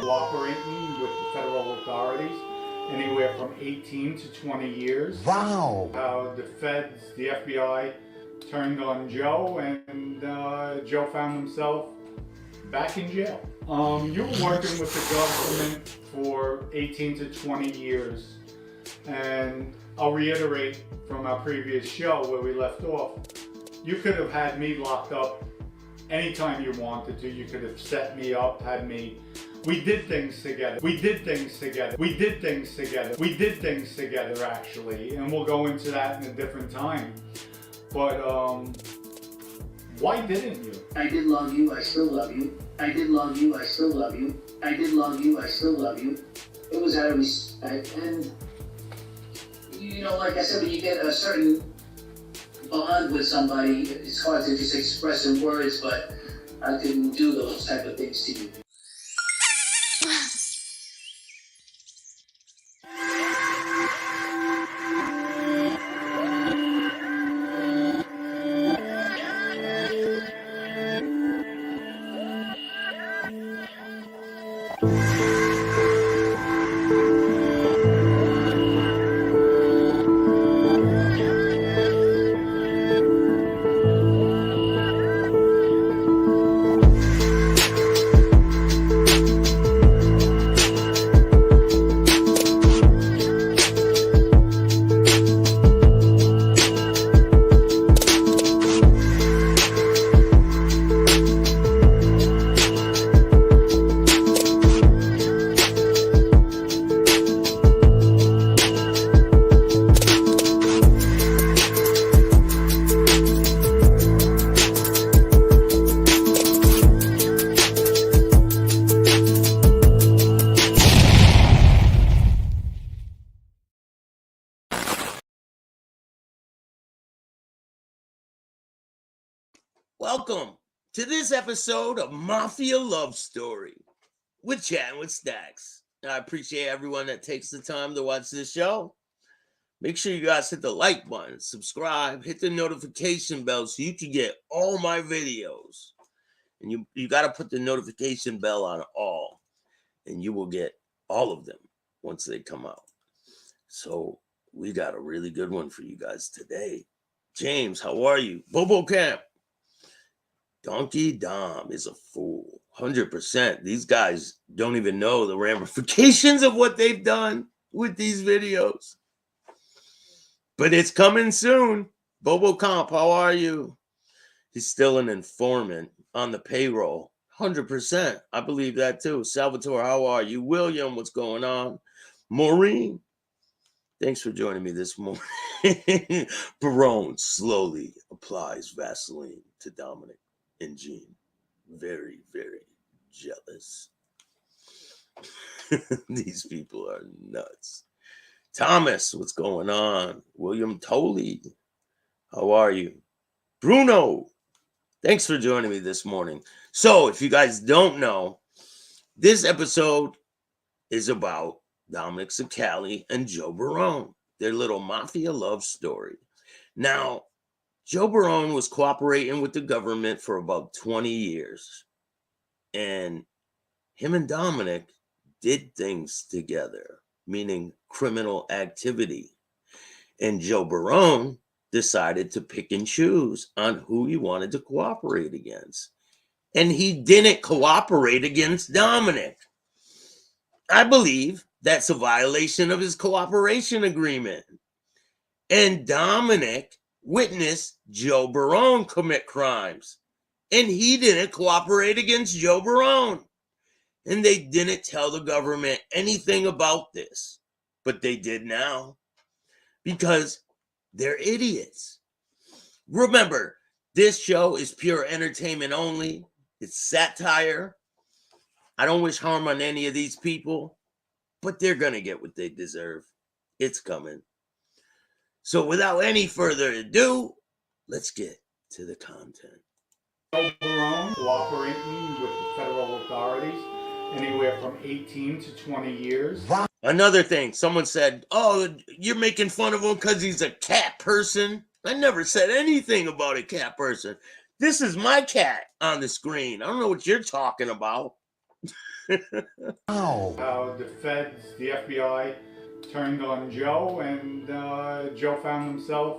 cooperating with the federal authorities anywhere from 18 to 20 years. Wow. The feds, the FBI, turned on Joe, and Joe found himself back in jail. You were working with the government for 18 to 20 years, and I'll reiterate from our previous show where we left off. You could have had me locked up anytime you wanted to. You could have set me up, had me. We did things together. We did things together. We did things together. We did things together, actually, and we'll go into that in a different time. But why didn't you? I did love you, I still love you. I did love you, I still love you. I did love you, I still love you. It was out of respect, and you know, like I said, when you get a certain bond with somebody, it's hard to just express in words, but I can do those type of things to you. Welcome to this episode of Mafia Love Story with Chattin with Staxx. I appreciate everyone that takes the time to watch this show. Make sure you guys hit the like button, subscribe, hit the notification bell so you can get all my videos. And you got to put the notification bell on all, and you will get all of them once they come out. So we got a really good one for you guys today. James, how are you? Bobo Camp. Donkey Dom is a fool. 100%. These guys don't even know the ramifications of what they've done with these videos. But it's coming soon. Bobo Comp, how are you? He's still an informant on the payroll. 100%. I believe that too. Salvatore, how are you? William, what's going on? Maureen, thanks for joining me this morning. Barone slowly applies Vaseline to Dominic and Gene. Very, very jealous. These people are nuts. Thomas, what's going on? William Tolley, how are you? Bruno, thanks for joining me this morning. So, if you guys don't know, this episode is about Dominic Cicali and Joe Barone, their little mafia love story. Now, Joe Barone was cooperating with the government for about 20 years. And him and Dominic did things together, meaning criminal activity. And Joe Barone decided to pick and choose on who he wanted to cooperate against. And he didn't cooperate against Dominic. I believe that's a violation of his cooperation agreement. And Dominic witnessed Joe Barone commit crimes, and he didn't cooperate against Joe Barone. And they didn't tell the government anything about this, but they did now because they're idiots. Remember, this show is pure entertainment only. It's satire. I don't wish harm on any of these people, but they're going to get what they deserve. It's coming. So without any further ado, let's get to the content. Joe Barone cooperating with the federal authorities anywhere from 18 to 20 years. Another thing, someone said, oh, you're making fun of him because he's a cat person. I never said anything about a cat person. This is my cat on the screen. I don't know what you're talking about. How the feds, the FBI, turned on Joe, and Joe found himself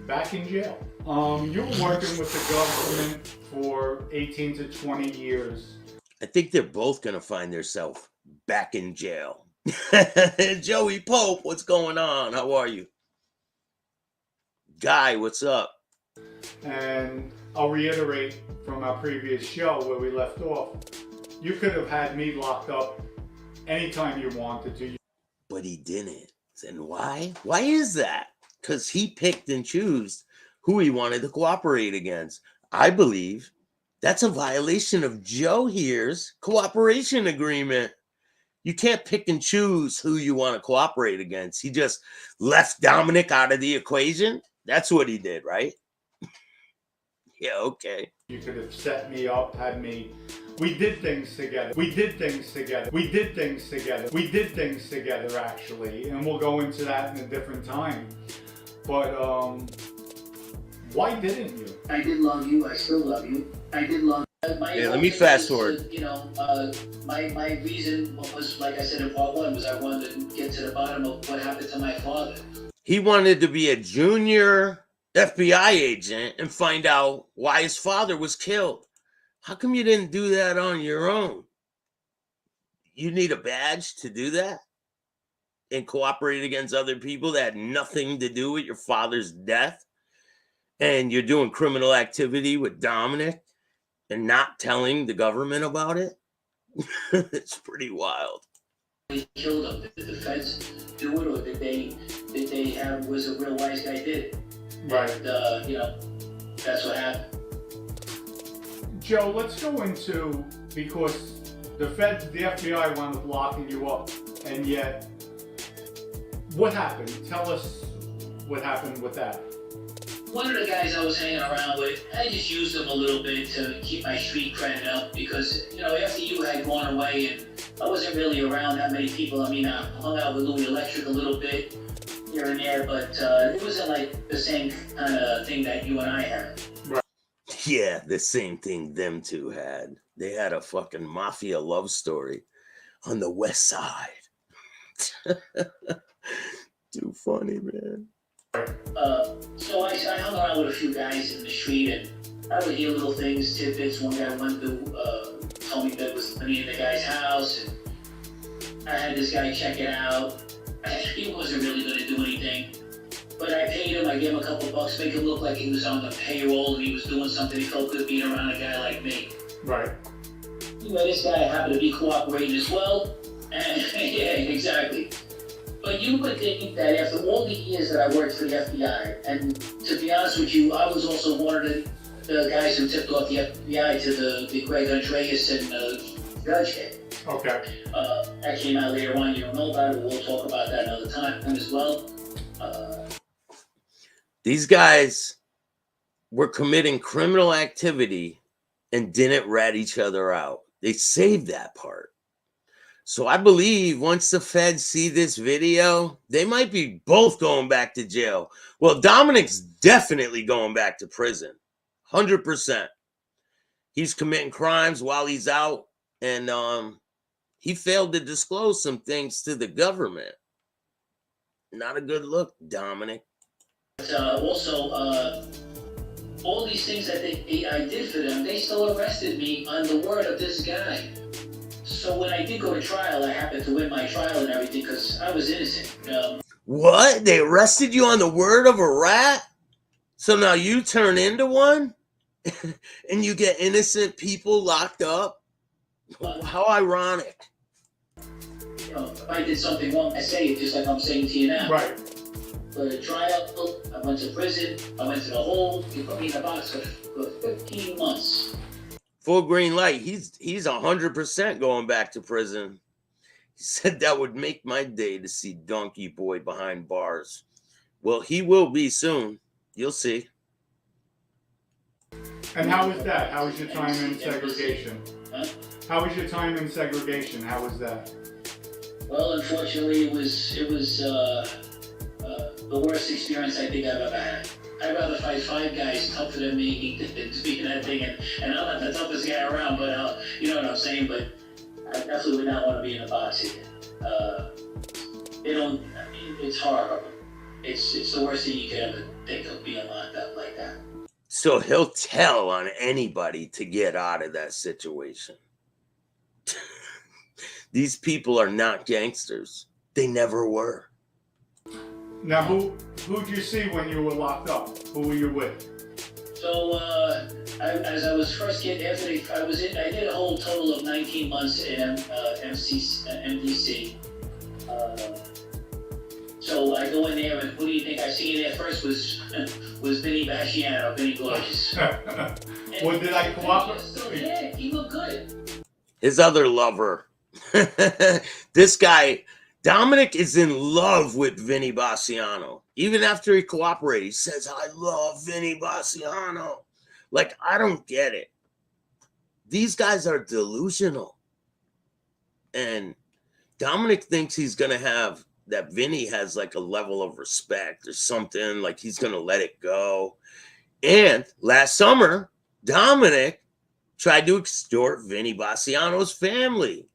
back in jail. You were working with the government for 18 to 20 years. I think they're both gonna find themselves back in jail. Joey Pope, what's going on? How are you? Guy, what's up? And I'll reiterate from our previous show where we left off. You could have had me locked up anytime you wanted to. But he didn't. And why? Why is that? Because he picked and chose who he wanted to cooperate against. I believe that's a violation of Joe here's cooperation agreement. You can't pick and choose who you want to cooperate against. He just left Dominic out of the equation. That's what he did, right? Yeah, okay. You could have set me up, had me. We did things together. We did things together. We did things together. We did things together, actually. And we'll go into that in a different time. But, why didn't you? I did love you. I still love you. I did love you. Yeah, let me fast forward. You know, my reason was, like I said in part one, was I wanted to get to the bottom of what happened to my father. He wanted to be a junior FBI agent and find out why his father was killed. How come you didn't do that on your own? You need a badge to do that? And cooperate against other people that had nothing to do with your father's death? And you're doing criminal activity with Dominic and not telling the government about it? It's pretty wild. They killed him. Did the feds do it, or did they have, was a real wise guy did it? Right. And, you know, that's what happened. Joe, let's go into, because the feds, the FBI wound up locking you up, and yet, what happened? Tell us what happened with that. One of the guys I was hanging around with, I just used him a little bit to keep my street cred up because, you know, after you had gone away and I wasn't really around that many people. I mean, I hung out with Louis Electric a little bit here and there, but it wasn't like the same kind of thing that you and I had. Right. Yeah, the same thing them two had. They had a fucking Mafia love story on the West Side. Too funny, man. So I hung around with a few guys in the street, and I would hear little things, tidbits. One guy went to tell me there was money in the guy's house, and I had this guy check it out. He wasn't really going to do anything, but I paid him. I gave him a couple bucks, make him look like he was on the payroll and he was doing something. He felt good being around a guy like me. Right. You know, this guy happened to be cooperating as well, and yeah, exactly. But you would think that after all the years that I worked for the FBI, and to be honest with you, I was also one of the guys who tipped off the FBI to the Greg Andreas and Judge case. Okay. That came out later on. You don't know about it. We'll talk about that another time as well. These guys were committing criminal activity and didn't rat each other out. They saved that part. So I believe once the feds see this video, they might be both going back to jail. Well, Dominic's definitely going back to prison. 100%. He's committing crimes while he's out, and he failed to disclose some things to the government. Not a good look, Dominic. Also, all these things that I did for them, they still arrested me on the word of this guy. So when I did go to trial, I happened to win my trial and everything because I was innocent. What? They arrested you on the word of a rat? So now you turn into one? And you get innocent people locked up? How ironic. You know, if I did something wrong, I say it just like I'm saying to you now. Right. For the trial, I went to prison, I went to the hole, you put me in a box for 15 months. Full green light. He's 100% going back to prison. He said that would make my day to see Donkey Boy behind bars. Well, he will be soon. You'll see. And how was that? How was your time in segregation? Huh? How was your time in segregation? How was that? Well, unfortunately, it was the worst experience I think I've ever had. I'd rather fight 5 guys tougher than me than to be in that thing. And I'm not the toughest guy around, but you know what I'm saying. But definitely would not want to be in a box again. They don't. I mean, it's horrible. It's the worst thing you could ever think of, being locked up like that. So he'll tell on anybody to get out of that situation. These people are not gangsters. They never were. Now, who'd you see when you were locked up? Who were you with? So, as I was first getting after I did a whole total of 19 months in MDC. So I go in there, and who do you think I see in there first was Vinny Basciano, Vinny Gorgeous. Well, did I cooperate? Yeah, he looked good. His other lover. This guy, Dominic, is in love with Vinny Basciano. Even after he cooperated, he says, I love Vinny Basciano. Like, I don't get it. These guys are delusional. And Dominic thinks he's going to have, that Vinny has like a level of respect or something, like he's going to let it go. And last summer, Dominic tried to extort Vinny Basciano's family.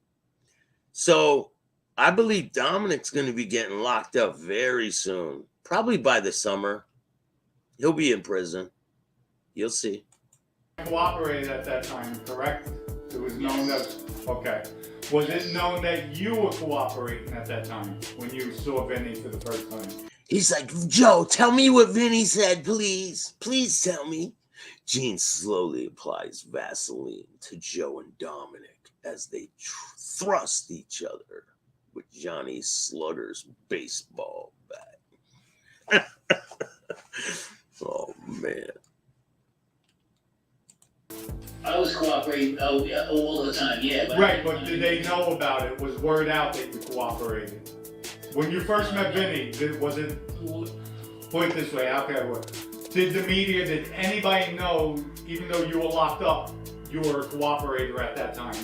So I believe Dominic's going to be getting locked up very soon. Probably by the summer. He'll be in prison. You'll see. Cooperated at that time, correct? It was known that, okay. Was it known that you were cooperating at that time when you saw Vinny for the first time? He's like, Joe, tell me what Vinny said, please. Please tell me. Gene slowly applies Vaseline to Joe and Dominic as they thrust each other with Johnny Slaughter's baseball bat. Oh, man. I was cooperating all the time, yeah. Right, but did they know about it? Was word out that you cooperated? When you first met Vinny, was it, put it this way, okay, did the media, did anybody know, even though you were locked up, you were a cooperator at that time?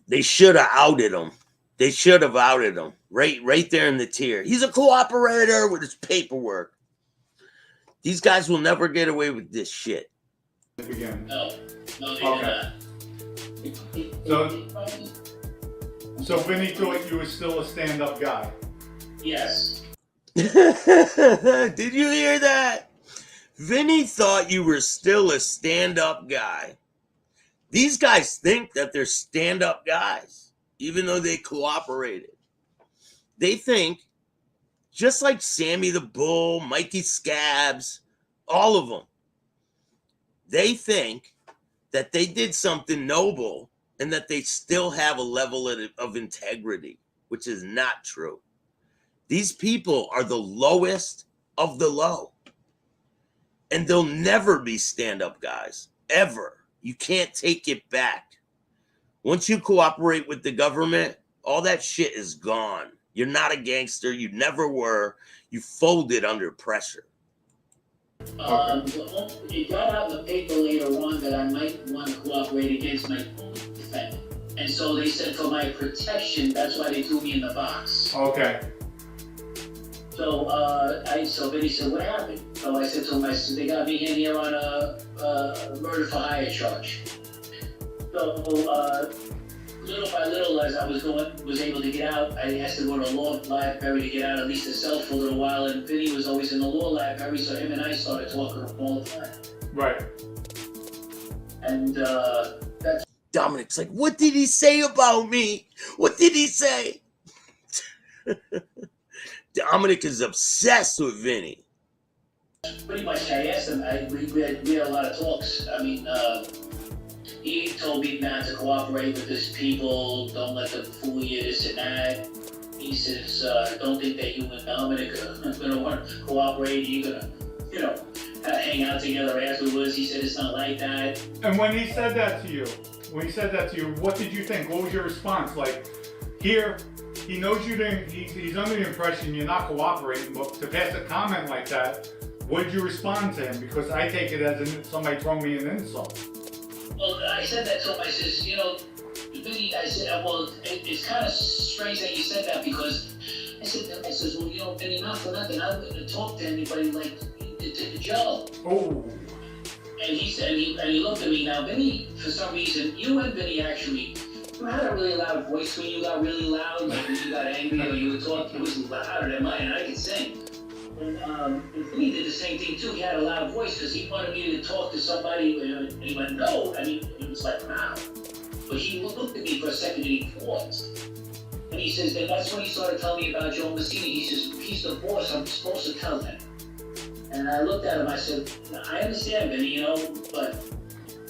They should have outed him. They should have outed him. Right there in the tier. He's a cooperator with his paperwork. These guys will never get away with this shit. No, they Okay. did not. So Vinny thought you were still a stand-up guy? Yes. Did you hear that? Vinny thought you were still a stand-up guy. These guys think that they're stand-up guys, even though they cooperated. They think, just like Sammy the Bull, Mikey Scabs, all of them, they think that they did something noble and that they still have a level of integrity, which is not true. These people are the lowest of the low. And they'll never be stand-up guys, ever. You can't take it back. Once you cooperate with the government, all that shit is gone. You're not a gangster. You never were. You folded under pressure. It got out in the paper later on that I might want to cooperate against my own defendant. And so they said for my protection, that's why they threw me in the box. Okay. So Vinny said, what happened? So I said to him, they got me in here on a murder for hire charge. So little by little, as I was able to get out, I asked to go to a law library to get out at least a cell for a little while, and Vinny was always in the law library, so him and I started talking all the time. Right. And that's... Dominic's like, what did he say about me? What did he say? Dominic is obsessed with Vinny. Pretty much, I asked him, we had a lot of talks. I mean, he told me not to cooperate with his people, don't let them fool you, this and that. He says, don't think that you and Dominic are going to want to cooperate, you're going to, hang out together afterwards. He said, it's not like that. And when he said that to you, what did you think? What was your response? Like, here, he knows you didn't, he's under the impression you're not cooperating, but to pass a comment like that, what did you respond to him? Because I take it as somebody throwing me an insult. Well, I said that to him. I says, Vinny, I said, well, it's kind of strange that you said that because I says, well, Vinny, not for nothing. I wouldn't talk to anybody like you did to Joe. Oh. And he said, and he looked at me. Now, Vinny, for some reason, you and Vinny actually You had a really loud voice when you got really loud, like when you got angry or you were talking, it was louder than mine, and I could sing. And he did the same thing too. He had a loud voice because he wanted me to talk to somebody, and he went, no. I mean, it was like, wow. But he looked at me for a second and he paused. And he says, then that's when he started telling me about Joe Messina. He says, he's the boss, I'm supposed to tell him. And I looked at him, I said, I understand, Vinny, you know, but,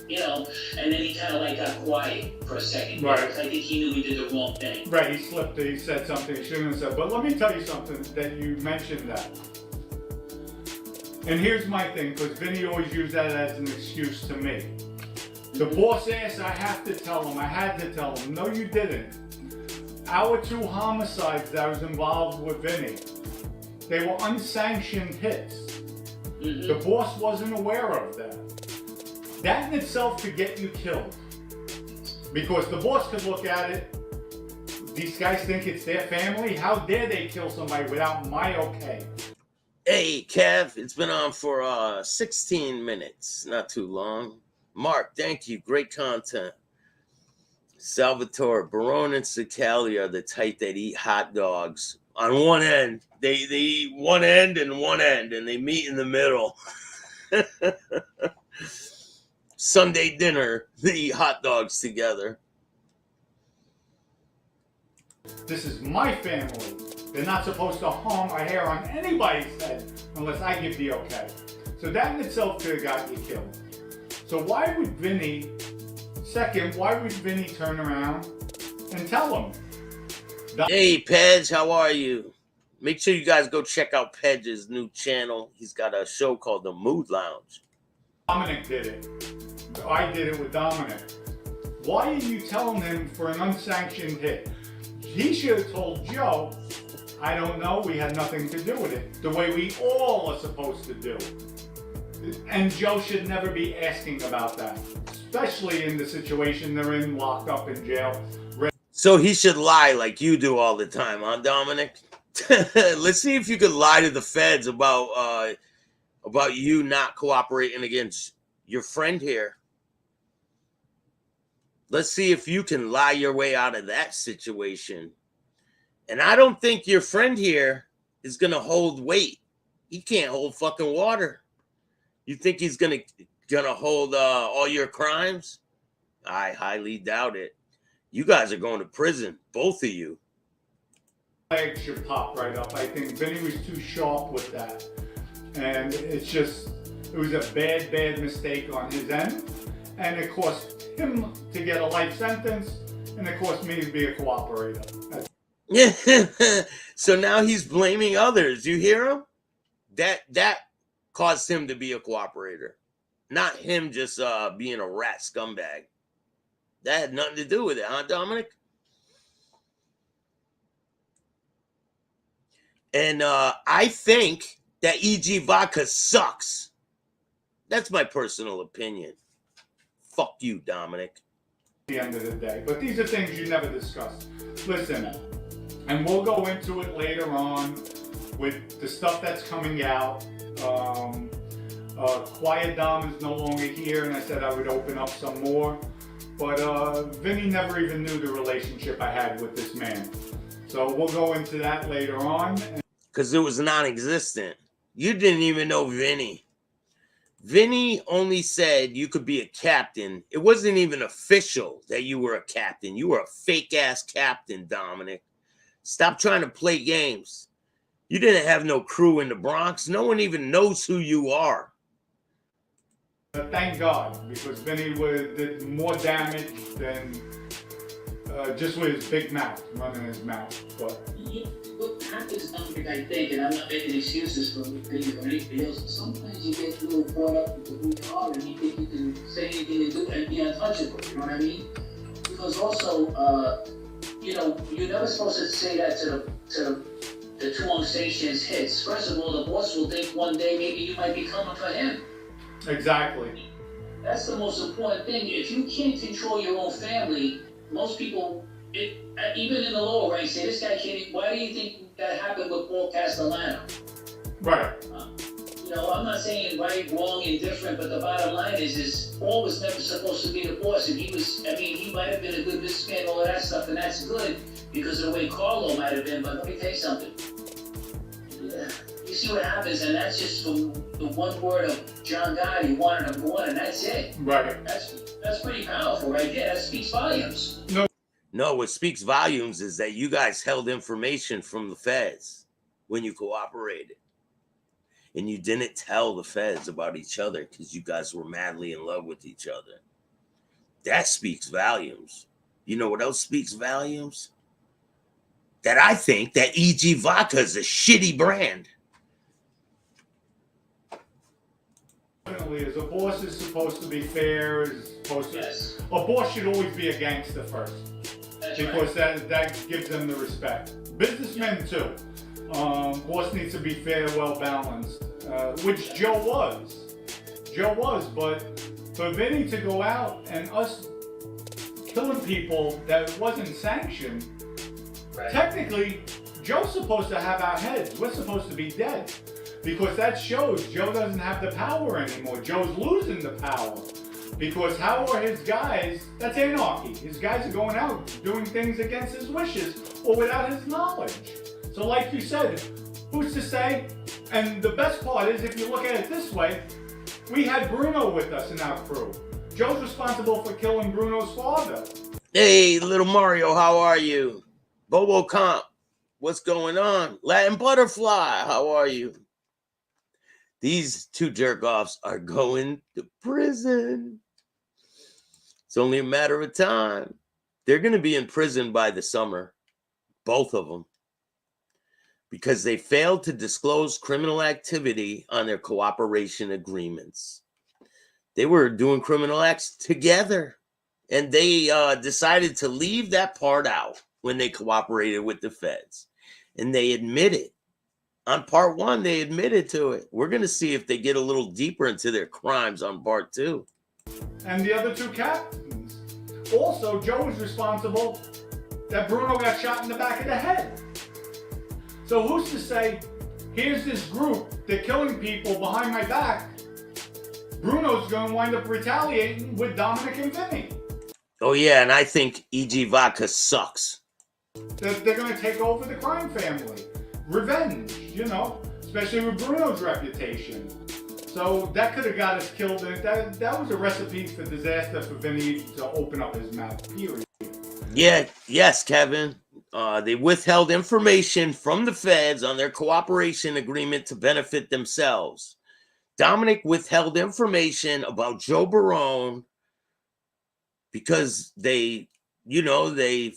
you know, and then he kind of like got quiet for a second. Right. Because I think he knew he did the wrong thing. Right, he slipped, he said something he shouldn't have said. But let me tell you something that you mentioned that. And here's my thing, because Vinny always used that as an excuse to me. The boss asked, I have to tell him, I had to tell him. No, you didn't. Our 2 homicides that was involved with Vinny, they were unsanctioned hits. Mm-hmm. The boss wasn't aware of that. That in itself could get you killed. Because the boss could look at it, these guys think it's their family, how dare they kill somebody without my okay? Hey, Kev, it's been on for 16 minutes, not too long. Mark, thank you, great content. Salvatore, Barone and Sicali are the type that eat hot dogs on one end. They eat one end, and they meet in the middle. Sunday dinner, they eat hot dogs together. This is my family. They're not supposed to harm a hair on anybody's head unless I give the okay. So that in itself could have got you killed. So why would Vinny, second, why would Vinny turn around and tell him? Hey, Pedge, how are you? Make sure you guys go check out Pedge's new channel. He's got a show called The Mood Lounge. Dominic did it. I did it with Dominic. Why are you telling him for an unsanctioned hit? He should have told Joe, I don't know, we had nothing to do with it. The way we all are supposed to do. And Joe should never be asking about that. Especially in the situation they're in, locked up in jail. So he should lie like you do all the time, huh, Dominic? Let's see if you could lie to the feds about you not cooperating against your friend here. Let's see if you can lie your way out of that situation. And I don't think your friend here is going to hold weight. He can't hold fucking water. You think he's going to hold all your crimes? I highly doubt it. You guys are going to prison, both of you. Leg should pop right up. I think Vinny was too sharp with that. And it's just, it was a bad mistake on his end. And it cost him to get a life sentence, and it cost me to be a cooperator. Yeah. So now he's blaming others. You hear him? That caused him to be a cooperator, not him just being a rat scumbag. That had nothing to do with it, huh, Dominic? And I think that EG Vodka sucks. That's my personal opinion. Fuck you, Dominic. At the end of the day. But these are things you never discuss. Listen, and we'll go into it later on with the stuff that's coming out. Quiet Dom is no longer here, and I said I would open up some more. But Vinny never even knew the relationship I had with this man. So we'll go into that later on. Because it was non-existent. You didn't even know Vinny. Vinny only said you could be a captain. It wasn't even official that you were a captain. You were a fake-ass captain, Dominic. Stop trying to play games. You didn't have no crew in the Bronx. No one even knows who you are. Thank God, because Vinny did more damage than just with his big mouth, running his mouth. But what happens, Dominic, I think, and I'm not making excuses for Vinny or anybody else, sometimes you get a little caught up into who you are and you think you can say anything and do and be untouchable, you know what I mean? Because also, you know, you're never supposed to say that to the 2 unsanctioned hits. First of all, the boss will think one day maybe you might be coming for him. exactly. That's the most important thing. If you can't control your own family, most people, even in the lower ranks, say, this guy can't. Why do you think that happened with Paul Castellano? Right. You know, I'm not saying right, wrong, indifferent, but the bottom line is Paul was never supposed to be the boss, and he might have been a good businessman, all of that stuff, and that's good because of the way Carlo might have been. But let me tell you something. Yeah, you see what happens, and that's just from the one word of John Gotti, wanted him one, and that's it. Right. That's pretty powerful right there. That speaks volumes. No, what speaks volumes is that you guys held information from the feds when you cooperated. And you didn't tell the feds about each other because you guys were madly in love with each other. That speaks volumes. You know what else speaks volumes? That I think that EG Vodka is a shitty brand. Definitely, as a boss is supposed to be fair, is supposed to. Yes. A boss should always be a gangster first, That's because right. that gives them the respect. Businessmen too. Boss needs to be fair, well balanced, which Joe was. Joe was, but for Vinny to go out and us killing people that wasn't sanctioned, Right. technically, Joe's supposed to have our heads. We're supposed to be dead. Because that shows Joe doesn't have the power anymore. Joe's losing the power. Because how are his guys? That's anarchy. His guys are going out doing things against his wishes or without his knowledge. So like you said, who's to say? And the best part is, if you look at it this way, we had Bruno with us in our crew. Joe's responsible for killing Bruno's father. Hey, little Mario, how are you? Bobo Comp, what's going on? Latin Butterfly, how are you? These two jerk-offs are going to prison. It's only a matter of time. They're going to be in prison by the summer, both of them, because they failed to disclose criminal activity on their cooperation agreements. They were doing criminal acts together, and they decided to leave that part out when they cooperated with the feds. And they admitted. On part one, they admitted to it. We're going to see if they get a little deeper into their crimes on part two. And the other two captains. Also, Joe was responsible that Bruno got shot in the back of the head. So who's to say, here's this group, they're killing people behind my back. Bruno's going to wind up retaliating with Dominic and Vinny. Oh, yeah, and I think EG Vodka sucks. They're going to take over the crime family. Revenge, you know, especially with Bruno's reputation. So that could have got us killed. That was a recipe for disaster for Vinny to open up his mouth, period. Yeah, yes, Kevin. They withheld information from the feds on their cooperation agreement to benefit themselves. Dominic withheld information about Joe Barone because they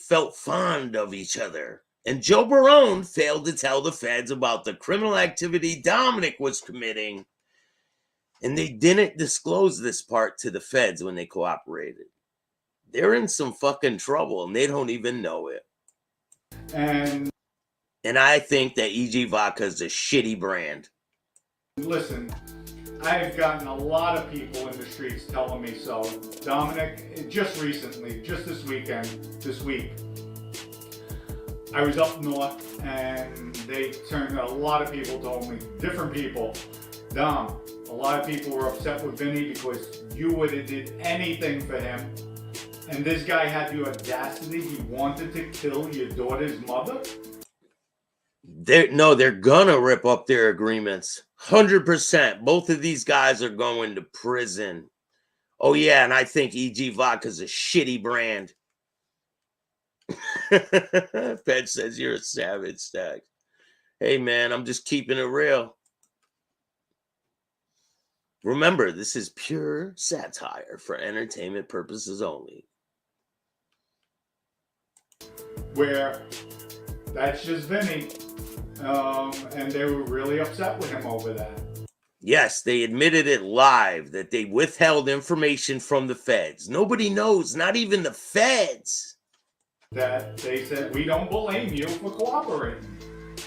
felt fond of each other. And Joe Barone failed to tell the feds about the criminal activity Dominic was committing. And they didn't disclose this part to the feds when they cooperated. They're in some fucking trouble and they don't even know it. And I think that EG Vodka is a shitty brand. listen, I've gotten a lot of people in the streets telling me so. Dominic, just recently, just this week, I was up north and a lot of people told me, different people, Dom, a lot of people were upset with Vinny because you would have did anything for him. And this guy had the audacity, he wanted to kill your daughter's mother? They're gonna rip up their agreements. 100%. Both of these guys are going to prison. Oh yeah, and I think EG Vodka's a shitty brand. Ped says you're a savage, Staxx. Hey man, I'm just keeping it real. Remember, this is pure satire for entertainment purposes only. Where that's just Vinny. And they were really upset with him over that. Yes, they admitted it live that they withheld information from the feds. Nobody knows, not even the feds. That they said, we don't blame you for cooperating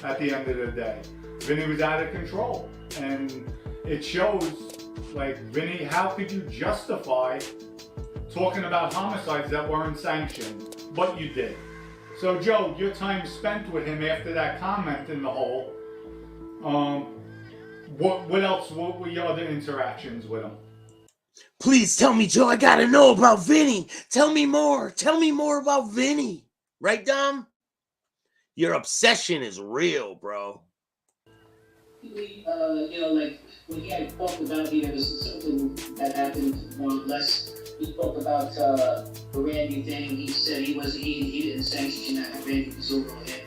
at the end of the day. Vinny was out of control. And it shows, like, Vinny, how could you justify talking about homicides that weren't sanctioned? But you did. So, Joe, your time spent with him after that comment in the hole, what else, what were your other interactions with him? Please tell me, Joe. I gotta know about Vinny. Tell me more. Tell me more about Vinny. Right, Dom? Your obsession is real, bro. Like when he had talked about there was something that happened more or less. He talked about the Randy thing. He said he didn't sanction that Randy was over him.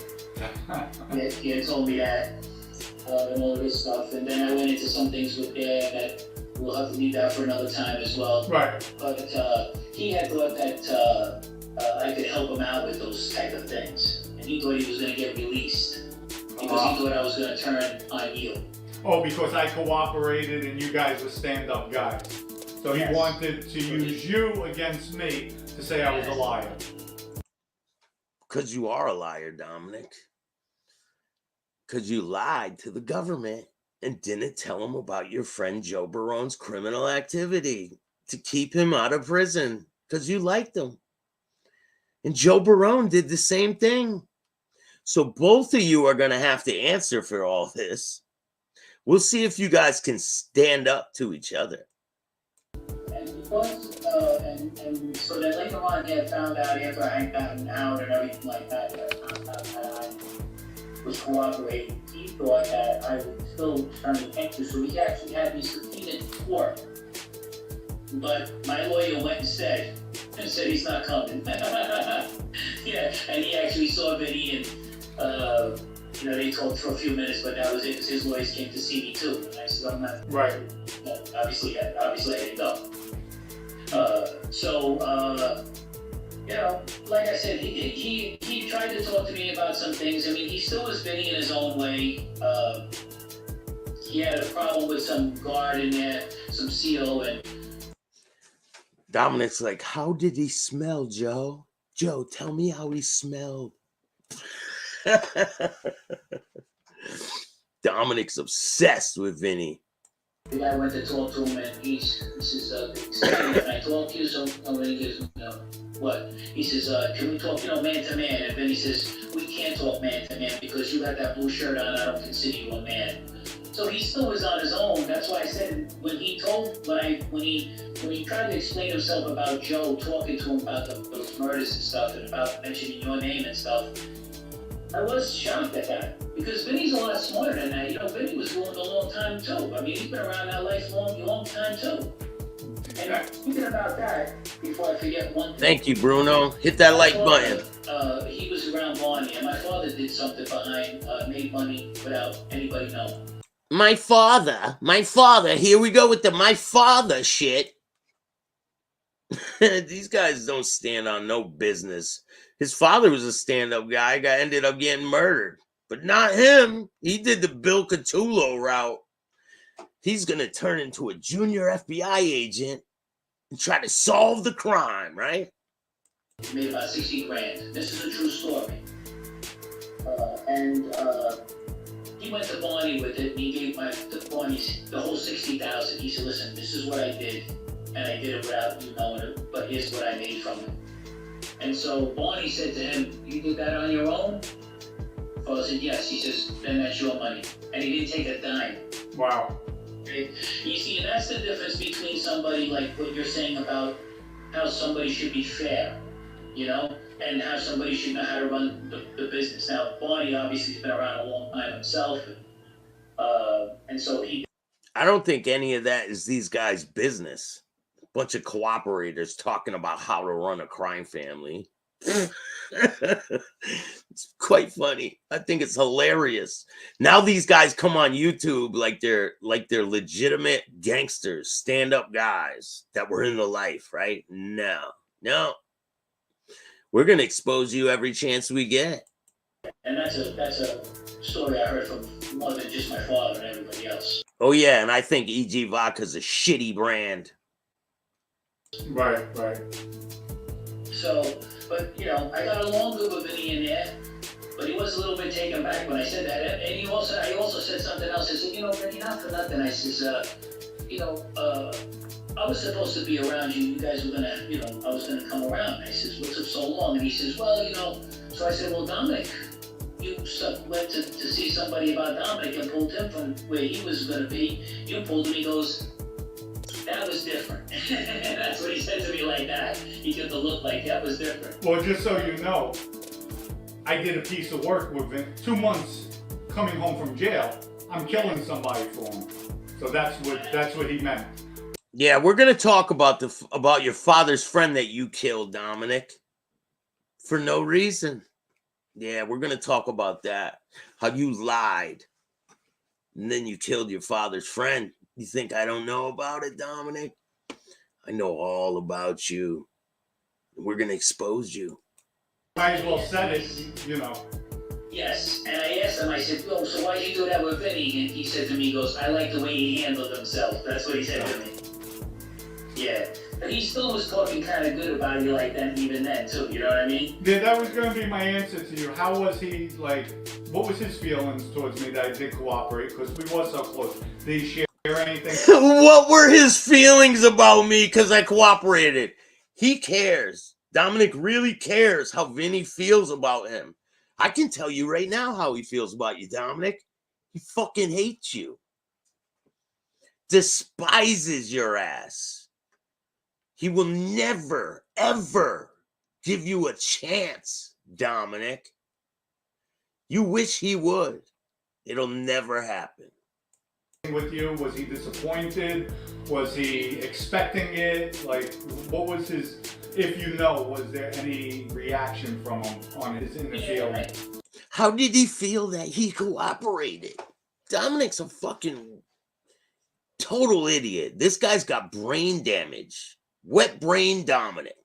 He had told me that and all of this stuff. And then I went into some things with Dad that we'll have to leave that for another time as well. Right. But he had thought that I could help him out with those type of things, and he thought he was going to get released because he thought I was going to turn on you. Oh, because I cooperated and you guys were stand-up guys. So he wanted to use you against me to say I was a liar. Because you are a liar, Dominic. Because you lied to the government and didn't tell them about your friend Joe Barone's criminal activity to keep him out of prison because you liked him. And Joe Barone did the same thing. So both of you are going to have to answer for all this. We'll see if you guys can stand up to each other. And because, and so then later on he had found out after I had gotten out and everything like that, that I was cooperating. He thought that I would still turn the Texas, so he actually had me subpoenaed to court. But my lawyer went and said he's not coming. Yeah, and he actually saw Vinny and they talked for a few minutes, but that was it because his lawyers came to see me too. And I said, I'm not. Right. Obviously I didn't go. Like I said, he tried to talk to me about some things. I mean, he still was Vinny in his own way. He had a problem with some guard in there, some CO, and Dominic's like, how did he smell, Joe? Joe, tell me how he smelled. Dominic's obsessed with Vinny. The guy went to talk to him, and he says, can I talk to you? So he goes, what? He says, can we talk, man to man? And Vinny says, we can't talk man to man because you got that blue shirt on. I don't consider you a man. So he still was on his own. That's why I said when he tried to explain himself about Joe, talking to him about those murders and stuff, and about mentioning your name and stuff, I was shocked at that because Vinny's a lot smarter than that. Vinny was ruined a long time too. I mean, he's been around that life long time too. And thinking about that, before I forget one thing. Thank you, Bruno. Hit that like button. He was around Barney, and my father did something behind, made money without anybody knowing. My father, here we go with the my father shit. These guys don't stand on no business. His father was a stand-up guy, ended up getting murdered. But not him. He did the Bill Catullo route. He's going to turn into a junior FBI agent and try to solve the crime, right? He made about 60 grand. This is a true story. He went to Barney with it, and he gave Barney the whole 60,000. He said, listen, this is what I did, and I did it without you knowing it, but here's what I made from it. And so Barney said to him, you did that on your own? Father said, yes. He says, then that's your money. And he didn't take a dime. Wow. Okay? You see, and that's the difference between somebody like what you're saying about how somebody should be fair, and how somebody should know how to run the business. Now, Barney obviously has been around a long time himself, and so he... I don't think any of that is these guys' business. Bunch of cooperators talking about how to run a crime family. It's quite funny. I think it's hilarious. Now these guys come on YouTube like they're legitimate gangsters, stand-up guys that were in the life, right? No. We're gonna expose you every chance we get. And that's a story I heard from more than just my father and everybody else. Oh yeah, and I think EG Vodka's a shitty brand. Right. So, but I got along good with Vinny in there, but he was a little bit taken back when I said that. And I also said something else. I said, Vinny, not for nothing. I says, I was supposed to be around you. You guys were gonna, I was gonna come around. I says, what's up so long? And he says, well, So I said, well, Dominic, you went to see somebody about Dominic and pulled him from where he was gonna be. You pulled him. He goes, That was different. That's what he said to me like that. He took a look like that was different. Well, just so you know, I did a piece of work with him. 2 months coming home from jail, I'm killing somebody for him. So that's what he meant. Yeah, we're gonna talk about your father's friend that you killed, Dominic, for no reason. Yeah, we're gonna talk about that. How you lied, and then you killed your father's friend. You think I don't know about it, Dominic? I know all about you. We're gonna expose you. Might as well said it, you know. Yes, and I asked him, I said, oh, so why'd you do that with Vinny? And he said to me, he goes, I like the way he handled himself. That's what he said to me. Yeah, but he still was talking kind of good about you like that even then, too, you know what I mean? Yeah, that was going to be my answer to you. How was he, like, what was his feelings towards me that I did cooperate? Because we were so close. Did he share anything? What were his feelings about me because I cooperated? He cares. Dominic really cares how Vinny feels about him. I can tell you right now how he feels about you, Dominic. He fucking hates you. Despises your ass. He will never, ever give you a chance, Dominic. You wish he would. It'll never happen. With you, was he disappointed? Was he expecting it? Like, what was his, if you know, was there any reaction from him on his inner feeling? How did he feel that he cooperated? Dominic's a fucking total idiot. This guy's got brain damage. Wet brain Dominic.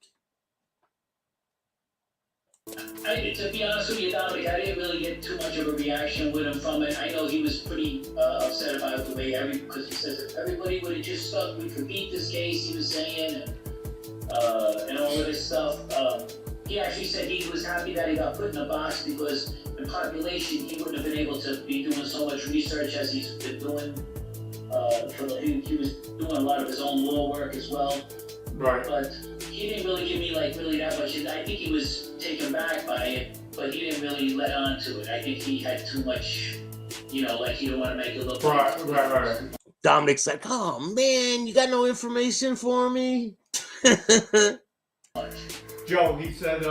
To be honest with you, Dominic, I didn't really get too much of a reaction with him from it. I know he was pretty upset about the way because he says if everybody would have just stuck, we could beat this case, he was saying, and all of this stuff. He actually said he was happy that he got put in a box because in population, he wouldn't have been able to be doing so much research as he's been doing. He was doing a lot of his own law work as well. Right. But he didn't really give me like really that much. I think he was taken back by it, but he didn't really let on to it. I think he had too much, you know, like he didn't want to make it look Right. Dominic's like, oh man, you got no information for me? Joe, he said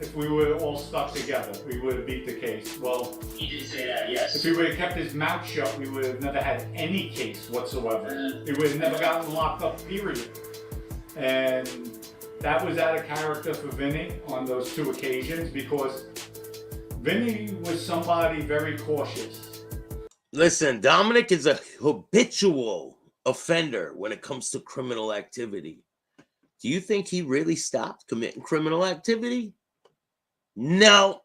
if we were all stuck together, we would have beat the case. Well, He did say that, yes. if he would have kept his mouth shut, we would have never had any case whatsoever. We would have never gotten locked up, period. And that was out of character for Vinny on those 2 occasions because Vinny was somebody very cautious. Listen, Dominic is a habitual offender when it comes to criminal activity. Do you think he really stopped committing criminal activity? No.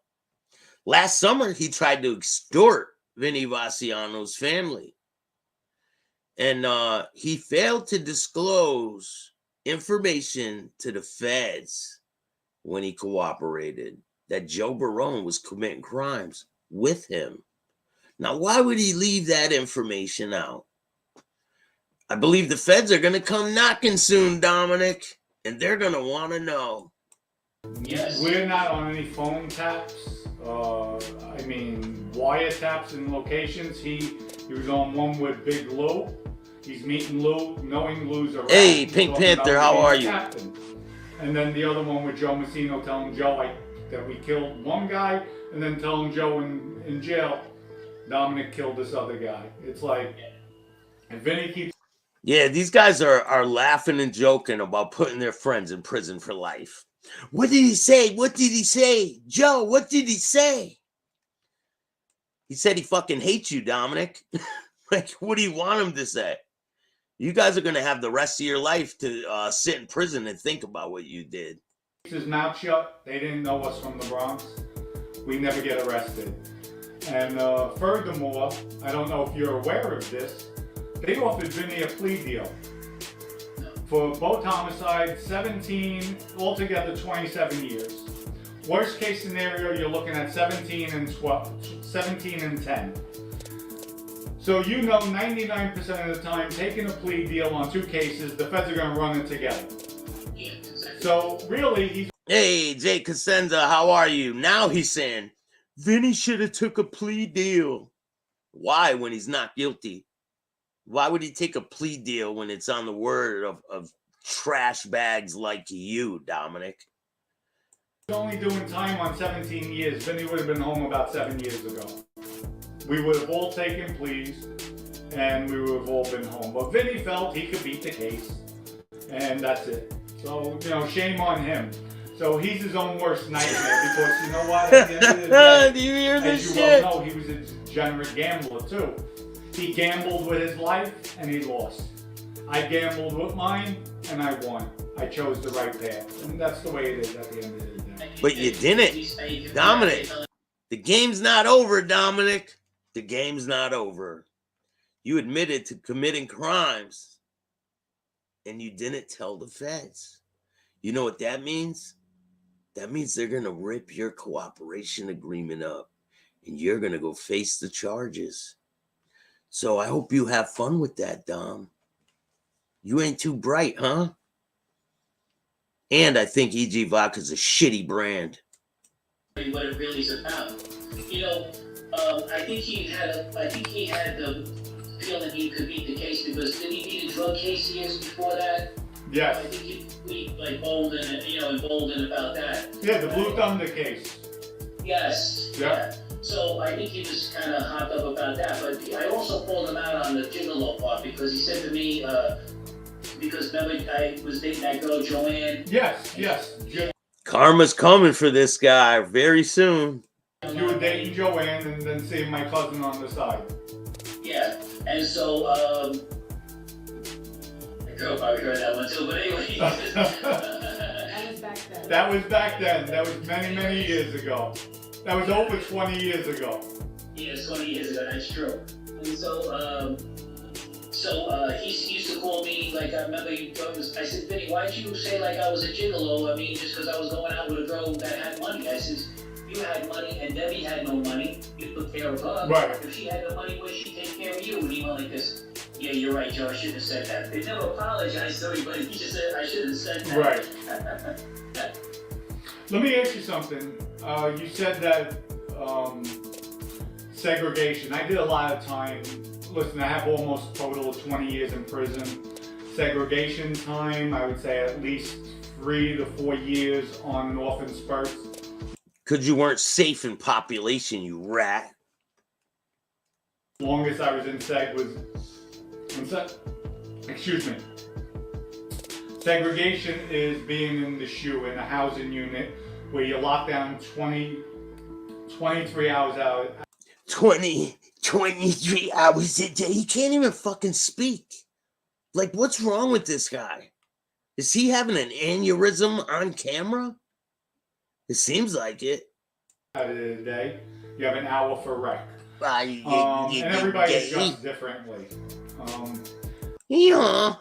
Last summer, he tried to extort Vinny Vaciano's family. And he failed to disclose information to the feds when he cooperated that Joe Barone was committing crimes with him. Now, why would he leave that information out? I believe the feds are going to come knocking soon, Dominic, and they're going to want to know. Yes. We're not on any phone taps. Wiretaps in locations. He was on one with Big Lou. He's meeting Lou, knowing Lou's around. Hey, Pink Panther, how are you? Captain. And then the other one with Joe Messino telling Joe that we killed one guy, and then telling Joe in jail, Dominic killed this other guy. It's like, and Vinny keeps. Yeah, these guys are laughing and joking about putting their friends in prison for life. What did he say? What did he say? Joe, what did he say? He said he fucking hates you, Dominic. Like, what do you want him to say? You guys are going to have the rest of your life to sit in prison and think about what you did. His mouth shut. They didn't know us from the Bronx. We never get arrested. And furthermore, I don't know if you're aware of this, they offered Vinny a plea deal. For both homicides, 17, altogether 27 years. Worst case scenario, you're looking at 17 and 10. So you know 99% of the time, taking a plea deal on 2 cases, the feds are going to run it together. Yeah, exactly. So really, he's... Hey, Jay Cosenza, how are you? Now he's saying, Vinny should have took a plea deal. Why when he's not guilty? Why would he take a plea deal when it's on the word of trash bags like you, Dominic? He's only doing time on 17 years. Vinny would have been home about 7 years ago. We would have all taken pleas, and we would have all been home. But Vinny felt he could beat the case, and that's it. So, shame on him. So he's his own worst nightmare because, you know what? At the end of the day, do you hear this as you shit? well know, he was a degenerate gambler too. He gambled with his life, and he lost. I gambled with mine, and I won. I chose the right path, and that's the way it is at the end of the day. But you didn't, Dominic. The game's not over, Dominic. The game's not over. You admitted to committing crimes, and you didn't tell the feds. You know what that means? That means they're going to rip your cooperation agreement up, and you're going to go face the charges. So I hope you have fun with that, Dom. You ain't too bright, huh? And I think EG Vodka's a shitty brand. What it really is about. I think he had the feeling he could beat the case because didn't he beat a drug case years before that? Yes. I think he emboldened about that. Yeah, the Blue Thunder case. Yes. Yeah. So I think he was kind of hopped up about that, but I also called him out on the gigolo part because he said to me, because remember I was dating that girl Joanne. Yes. Karma's coming for this guy very soon. You were dating Joanne and then seeing my cousin on the side. Yeah, and so the girl probably heard that one too, but anyway. That was back then. That was many years ago. That was over 20 years ago. Yeah, 20 years ago, that's true. And so, he used to call me, like, I remember I said, Vinny, why'd you say like I was a gigolo? I mean, just because I was going out with a girl that had money. I said, you had money and Debbie had no money. You took care of her. Right. If she had no money, would she take care of you? And he went like this, yeah, you're right, Joe, I shouldn't have said that. They never apologized to me, but he just said I shouldn't have said that. Right. Let me ask you something. You said that segregation. I did a lot of time. Listen, I have almost total of 20 years in prison. Segregation time, I would say at least 3 to 4 years on and off in spurts. Because you weren't safe in population, you rat. Longest I was in seg was... Excuse me. Segregation is being in the SHU, in a housing unit, where you lock down 23 hours out. 23 hours a day. He can't even fucking speak. Like, what's wrong with this guy? Is he having an aneurysm on camera? It seems like it. Out of the day, you have an hour for rec. And And everybody adjusts differently. Yeah.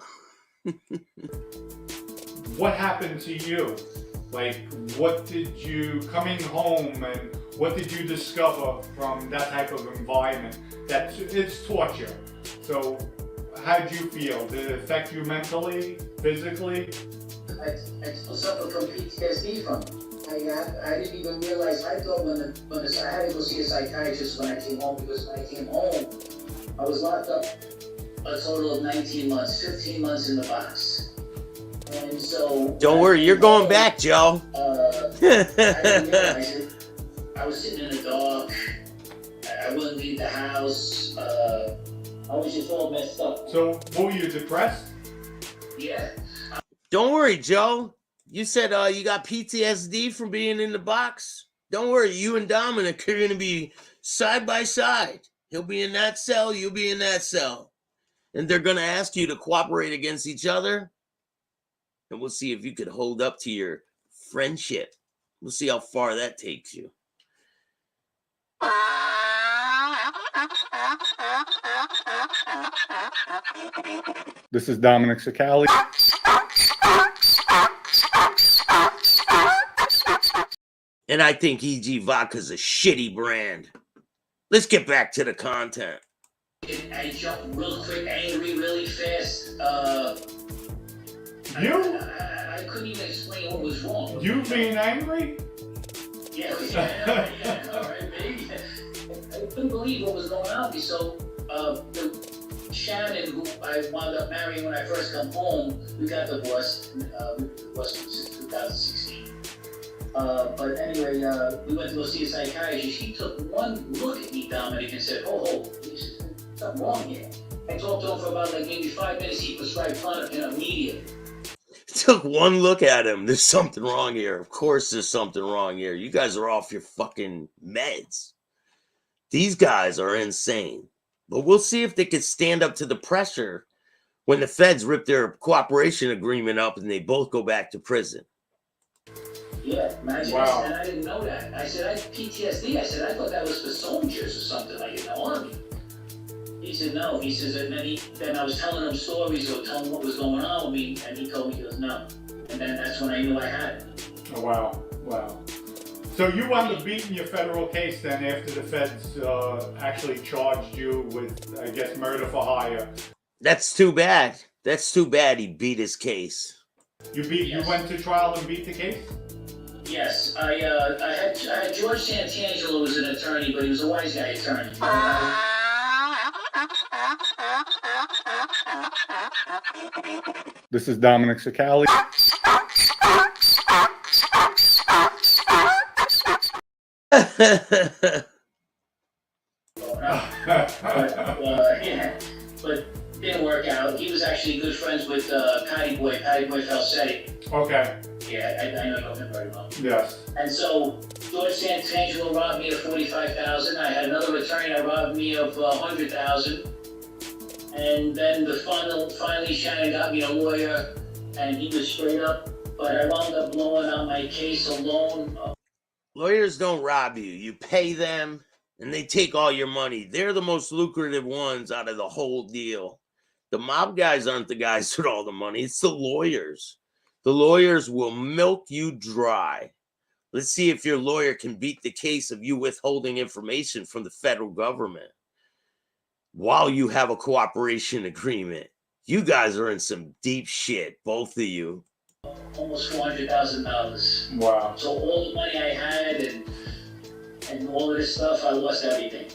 What happened to you? Like, what did you, coming home, and what did you discover from that type of environment? That it's torture. So, how did you feel? Did it affect you mentally, physically? I suffer from PTSD from it. I didn't even realize. I thought I had to go see a psychiatrist when I came home, because when I came home, I was locked up a total of 19 months, 15 months in the box. And so... Don't worry, you're going back, Joe. I didn't realize it. I was sitting in the dark. I wouldn't leave the house. I was just all messed up. So, were you depressed? Yeah. Don't worry, Joe. You said you got PTSD from being in the box. Don't worry, you and Dominic are going to be side by side. He'll be in that cell, you'll be in that cell. And they're going to ask you to cooperate against each other. And we'll see if you could hold up to your friendship. We'll see how far that takes you. This is Dominic Sicali. And I think EG Vodka's a shitty brand. Let's get back to the content. I jumped real quick, angry, really fast. I couldn't even explain what was wrong. You being angry? Yeah, all right, maybe. I couldn't believe what was going on. So, Shannon, who I wound up marrying when I first come home, we got divorced. We divorced in 2016. But anyway, we went to go see a psychiatrist. He took one look at me, Dominic, and said, "Oh, he said, something wrong here." I talked to him for about like maybe 5 minutes. He prescribed Klonopin immediately. Took one look at him. There's something wrong here. Of course there's something wrong here. You guys are off your fucking meds. These guys are insane. But we'll see if they can stand up to the pressure when the feds rip their cooperation agreement up and they both go back to prison. Yeah, imagine. Wow. And I didn't know that. I said, I had PTSD. I said, I thought that was for soldiers or something like in the army. He said, no. He says, and then I was telling him stories or telling him what was going on with me, and he told me, he goes, no. And then that's when I knew I had it. Oh, wow, wow. So you wound up beating your federal case then after the feds actually charged you with, I guess, murder for hire. That's too bad. That's too bad he beat his case. You went to trial and beat the case? Yes, I had George Santangelo was an attorney, but he was a wise guy attorney. This is Dominic Sicali. Yeah, but didn't work out. He was actually good friends with Patty Boy Falsetti. Okay. Yeah, I know him very well. Yes. And so George Santangelo robbed me of $45,000. I had another attorney that robbed me of $100,000. And then finally Shannon got me a lawyer, and he was straight up. But I wound up blowing out my case alone. Lawyers don't rob you. You pay them, and they take all your money. They're the most lucrative ones out of the whole deal. The mob guys aren't the guys with all the money. It's the lawyers. The lawyers will milk you dry. Let's see if your lawyer can beat the case of you withholding information from the federal government while you have a cooperation agreement. You guys are in some deep shit, both of you. Almost $400,000. Wow. So all the money I had and all of this stuff, I lost everything.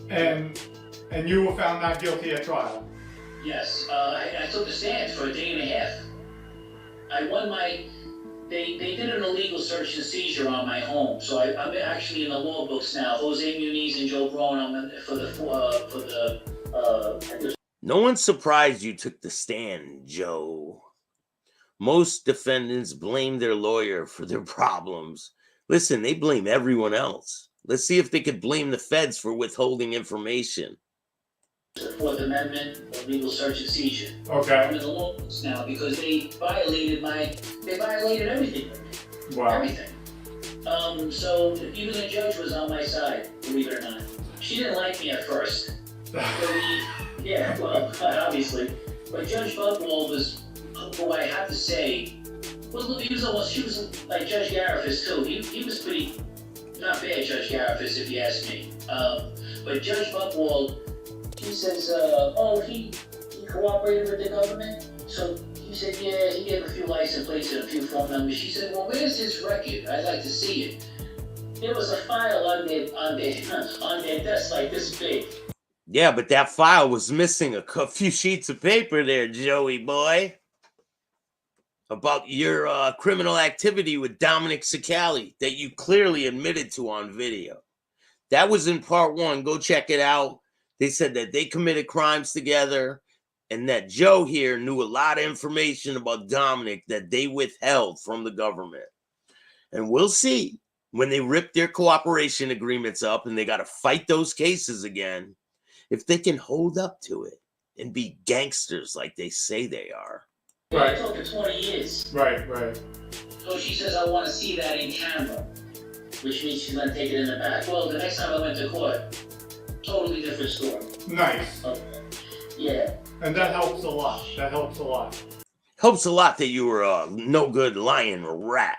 And you were found not guilty at trial? Yes, I took the stand for a day and a half. I won my. They did an illegal search and seizure on my home, so I'm actually in the law books now. Jose Muniz and Joe Brown. I'm for the. No one's surprised you took the stand, Joe. Most defendants blame their lawyer for their problems. Listen, they blame everyone else. Let's see if they could blame the feds for withholding information. The Fourth Amendment, illegal search and seizure. Okay. I'm in the law books now because they violated everything. Wow. Everything. So even the judge was on my side, believe it or not. She didn't like me at first. Yeah, well, obviously. But Judge Buchwald was, who I have to say, she was like Judge Garifas too. He was pretty, not bad, Judge Garifas, if you ask me. But Judge Buchwald, he says, he cooperated with the government. So he said, yeah, he gave a few license plates and a few phone numbers. She said, well, where's his record? I'd like to see it. There was a file on their desk like this big. Yeah, but that file was missing a few sheets of paper there, Joey boy. About your criminal activity with Dominic Sicali that you clearly admitted to on video. That was in part 1. Go check it out. They said that they committed crimes together and that Joe here knew a lot of information about Dominic that they withheld from the government. And we'll see when they rip their cooperation agreements up and they got to fight those cases again, if they can hold up to it and be gangsters like they say they are. Right. I told her 20 years. Right. So she says, I want to see that in camera, which means she's going to take it in the back. Well, the next time I went to court, totally different story. Nice. Okay. Yeah. And that helps a lot. Helps a lot that you were a no good lying rat.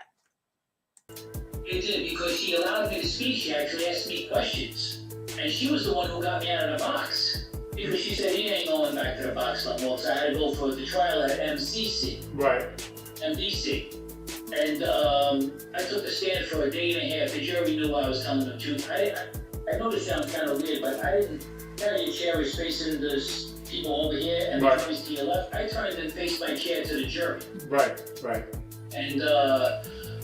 It did, because she allowed me to speak. She actually asked me questions. And she was the one who got me out of the box. Because she said, he ain't going back to the box no more. So I had to go for the trial at MCC. Right. MDC. And I took the stand for a day and a half. The jury knew I was telling the truth. I know this sounds kind of weird, but I didn't carry a chair or space in the people over here and the jury's to your left, I turned and faced my chair to the jury. Right. And,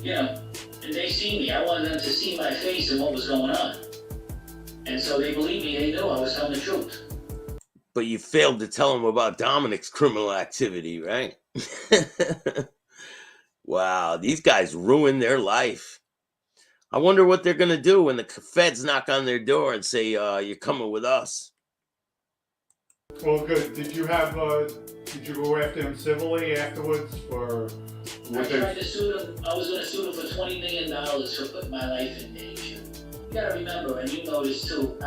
you know, and they see me. I wanted them to see my face and what was going on. And so they believed me. They knew I was telling the truth. But you failed to tell them about Dominic's criminal activity, right? Wow, these guys ruined their life. I wonder what they're going to do when the feds knock on their door and say, you're coming with us. Well, good. Did you go after him civilly afterwards, or? I tried to sue them. I was going to sue them for $20 million for putting my life in danger. You got to remember, and you know this too.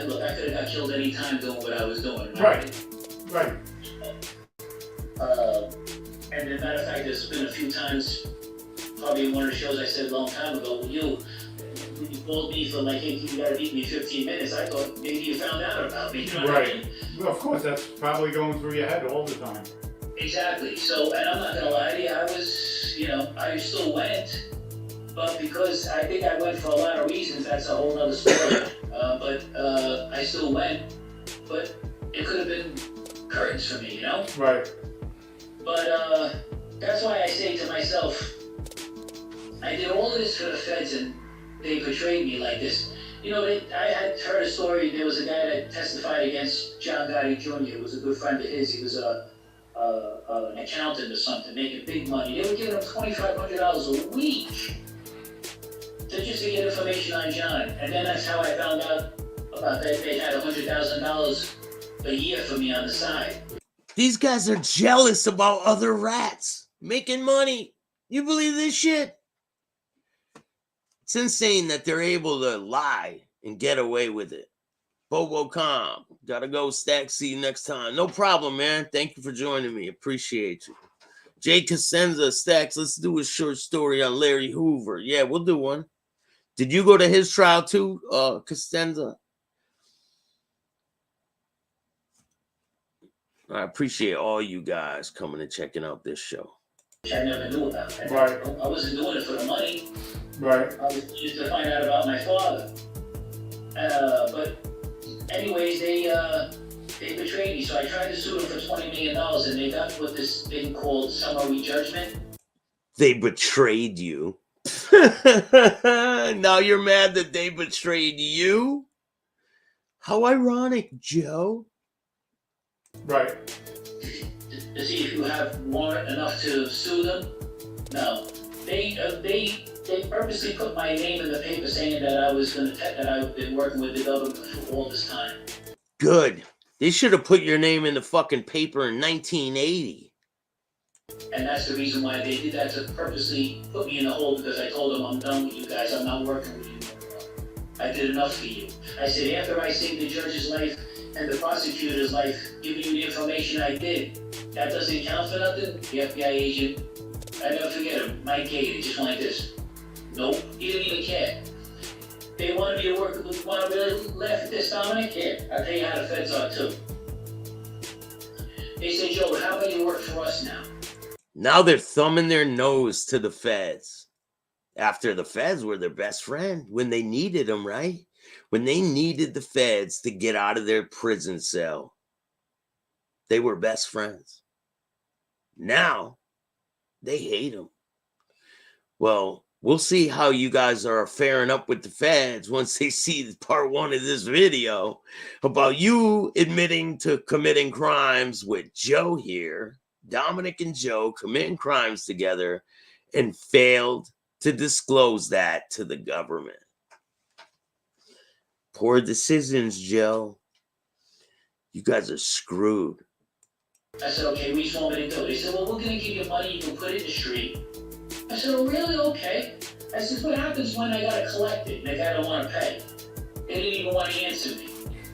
Look, I could have got killed any time doing what I was doing. Right. And as a matter of fact, there's been a few times, probably in one of the shows I said a long time ago, when you called me for like, hey, you gotta beat me 15 minutes, I thought maybe you found out about me. You know what I mean? Well, of course, that's probably going through your head all the time. Exactly. So, and I'm not gonna lie to you, I still went, but because I think I went for a lot of reasons, that's a whole other story. But I still went, but it could have been curtains for me, you know? Right. But that's why I say to myself, I did all of this for the feds and they portrayed me like this. You know, I had heard a story, there was a guy that testified against John Gotti Jr., who was a good friend of his. He was an accountant or something, making big money. They were giving him $2,500 a week just to get information on John. And then that's how I found out about that. They had $100,000 a year for me on the side. These guys are jealous about other rats making money. You believe this shit? It's insane that they're able to lie and get away with it. BoboCom, gotta go, Staxx. See you next time. No problem, man. Thank you for joining me. Appreciate you. Jay Cosenza, Staxx, let's do a short story on Larry Hoover. Yeah, we'll do one. Did you go to his trial too, Cosenza? I appreciate all you guys coming and checking out this show. I never knew about that. Right. I wasn't doing it for the money. Right. I was just to find out about my father. But anyways, they betrayed me. So I tried to sue them for $20 million, and they got what this thing called summary judgment. They betrayed you. Now you're mad that they betrayed you? How ironic, Joe. Right. To see if you have warrant enough to sue them. No, they purposely put my name in the paper saying that that I've been working with the government for all this time. Good. They should have put your name in the fucking paper in 1980. And that's the reason why they did that, to purposely put me in a hole, because I told them I'm done with you guys. I'm not working with you anymore. I did enough for you. I said, after I saved the judge's life and the prosecutor's life, giving you the information I did, that doesn't count for nothing? The FBI agent, I never forget him, Mike Gator, just like this. Nope, he didn't even care. They wanted me to work, want to really laugh at this, Dominic? Here, I'll tell you how the feds are too. They said, Joe, how about you work for us now? Now they're thumbing their nose to the feds. After the feds were their best friend when they needed them, right? When they needed the feds to get out of their prison cell, they were best friends. Now they hate them. Well, we'll see how you guys are faring up with the feds once they see part one of this video about you admitting to committing crimes with Joe here. Dominic and Joe committing crimes together and failed to disclose that to the government. Poor decisions, Joe. You guys are screwed. I said, okay, what do you want me to do? They said, well, we're going to give you money, you can put it in the street. I said, oh, really? Okay. I said, what happens when I got to collect it and the guy don't want to pay? They didn't even want to answer me.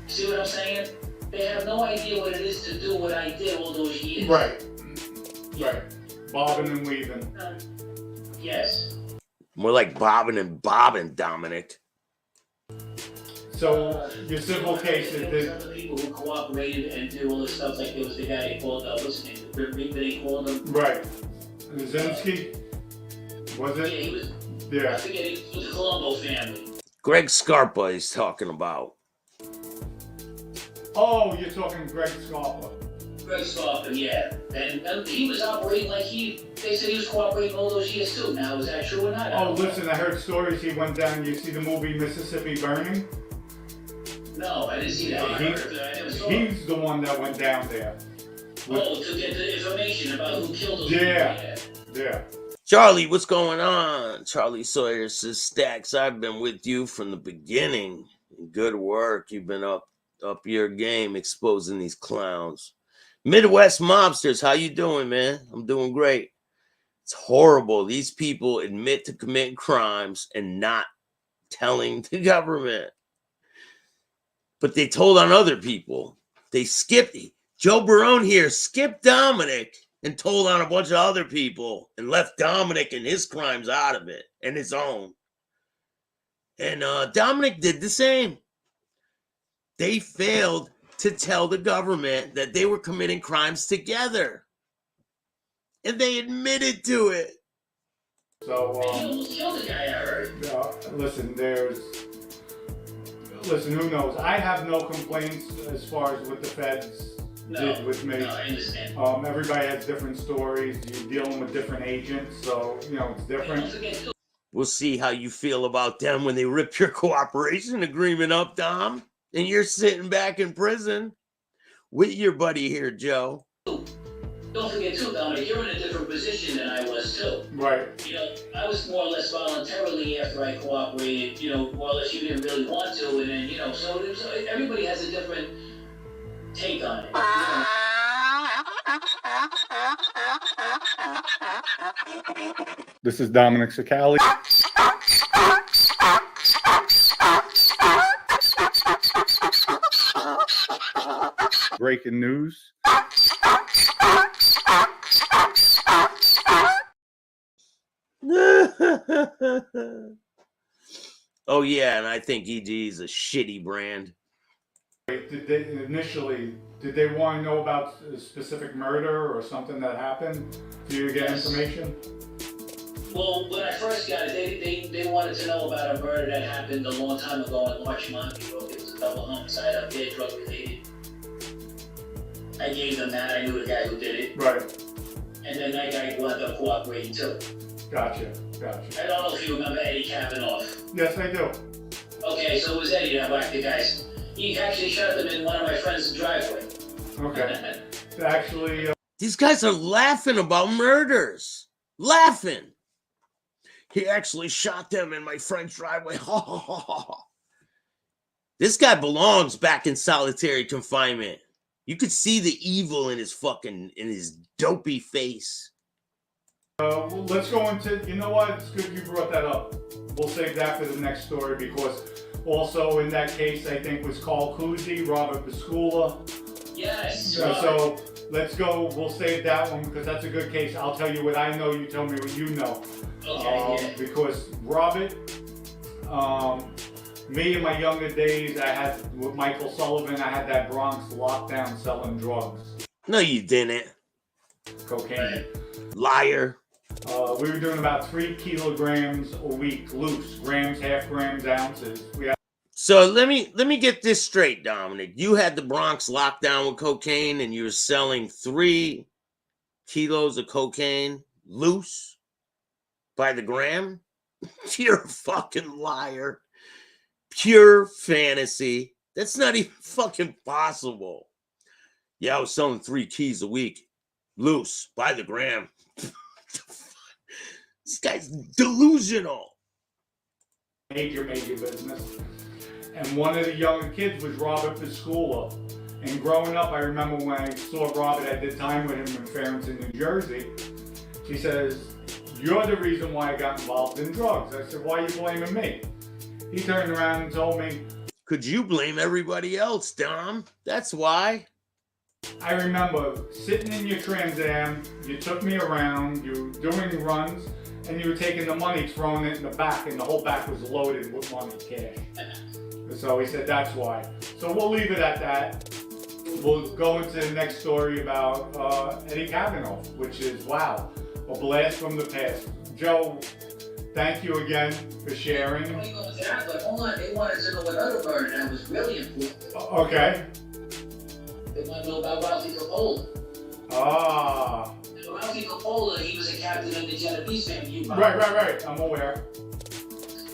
See what I'm saying? They have no idea what it is to do what I did all those years. Right. Right. Bobbing and weaving. Yes. More like bobbing and bobbing, Dominic. So your civil case is there was other people who cooperated and did all this stuff. Like there was the guy they called, what's his name? They called him. right. Zinsky? Was it? Yeah, he was. Yeah. I forget. He was the Colombo family. Greg Scarpa he's talking about. Oh, you're talking Greg Scarpa. Greg Scarpa, yeah. And he was operating like they said he was cooperating all those years too. Now, is that true or not? Oh, listen, I heard stories he went down. You see the movie Mississippi Burning? No, I didn't see that. I never saw it. He's the one that went down there. Oh, to get the information about who killed those Yeah. people. Yeah. Charlie, what's going on? Charlie Sawyer says, Staxx, I've been with you from the beginning. Good work. You've been up your game exposing these clowns. Midwest mobsters, how you doing, man? I'm doing great. It's horrible. These people admit to committing crimes and not telling the government. But they told on other people. They skipped. Joe Barone here skipped Dominic and told on a bunch of other people and left Dominic and his crimes out of it and his own. And Dominic did the same. They failed to tell the government that they were committing crimes together. And they admitted to it. So, Killed the guy, I heard. Listen, who knows? I have no complaints as far as what the feds did with me. No, I understand. Everybody has different stories. You're dealing with different agents, so, it's different. We'll see how you feel about them when they rip your cooperation agreement up, Dom. And you're sitting back in prison with your buddy here, Joe. Don't forget too, Dominic, you're in a different position than I was too. Right. I was more or less voluntarily after I cooperated, more or less you didn't really want to, and then, so everybody has a different take on it. This is Dominic Sicali. Breaking news. Oh yeah, and I think EG is a shitty brand. Did they want to know about a specific murder or something that happened? Do you get information? Well, when I first got it, they wanted to know about a murder that happened a long time ago in Larchmont, New York. It was a double homicide up there, drug related. I gave them that. I knew the guy who did it. Right. And then that guy wound up cooperating too. Gotcha. I don't know if you remember Eddie Kavanaugh. Yes, I do. Okay, so it was Eddie that whacked the guys. He actually shot them in one of my friend's driveway. Okay. Actually, These guys are laughing about murders. Laughing. He actually shot them in my friend's driveway. This guy belongs back in solitary confinement. You could see the evil in his dopey face. let's go into, you know what, it's good you brought that up. We'll save that for the next story because also in that case, I think was Carl Cousy, Robert Pascula. Yes. So let's go, we'll save that one because that's a good case. I'll tell you what I know, you tell me what you know. Okay, yeah. Because Robert, me in my younger days, I had, with Michael Sullivan, I had that Bronx lockdown selling drugs. No, you didn't. Cocaine. Right. Liar. We were doing about 3 kilograms a week, loose, grams, half grams, ounces. So let me get this straight, Dominic. You had the Bronx locked down with cocaine and you were selling 3 kilos of cocaine loose by the gram? You're a fucking liar. Pure fantasy. That's not even fucking possible. Yeah, I was selling 3 keys a week loose by the gram. This guy's delusional. Major business. And one of the younger kids was Robert Pascula. And growing up, I remember when I saw Robert, I did time with him in Farrington, New Jersey. She says, "You're the reason why I got involved in drugs." I said, "Why are you blaming me?" He turned around and told me, "Could you blame everybody else, Dom? That's why." I remember sitting in your Trans Am, you took me around, you were doing runs, and you were taking the money, throwing it in the back, and the whole back was loaded with money, cash. So he said that's why. So we'll leave it at that. We'll go into the next story about Eddie Kavanaugh, which is, wow, a blast from the past. Joe, thank you again for sharing. But hold on, they wanted to know what other murder that was really important. Okay. They want to know about Ralphie Coppola. Ah. Ralphie Coppola, he was a captain in the Genovese family. Right. I'm aware.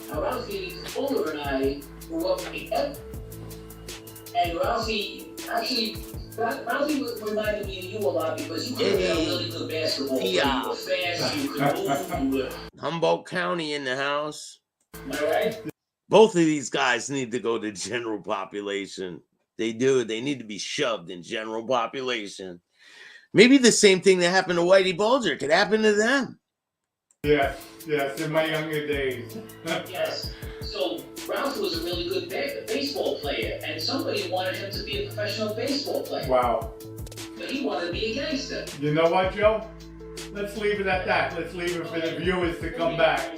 Now, Ralphie Coppola and I grew up together. And Ralphie reminded me of you a lot because you could play a really good basketball player. You were fast, you could move, you were... Humboldt County in the house. Am I right? Both of these guys need to go to general population. They do. They need to be shoved in general population. Maybe the same thing that happened to Whitey Bulger could happen to them. Yes, in my younger days. Yes. So Ralph was a really good baseball player, and somebody wanted him to be a professional baseball player. Wow. But he wanted to be a gangster. You know what, Joe? Let's leave it at that. Let's leave it for the viewers to come back.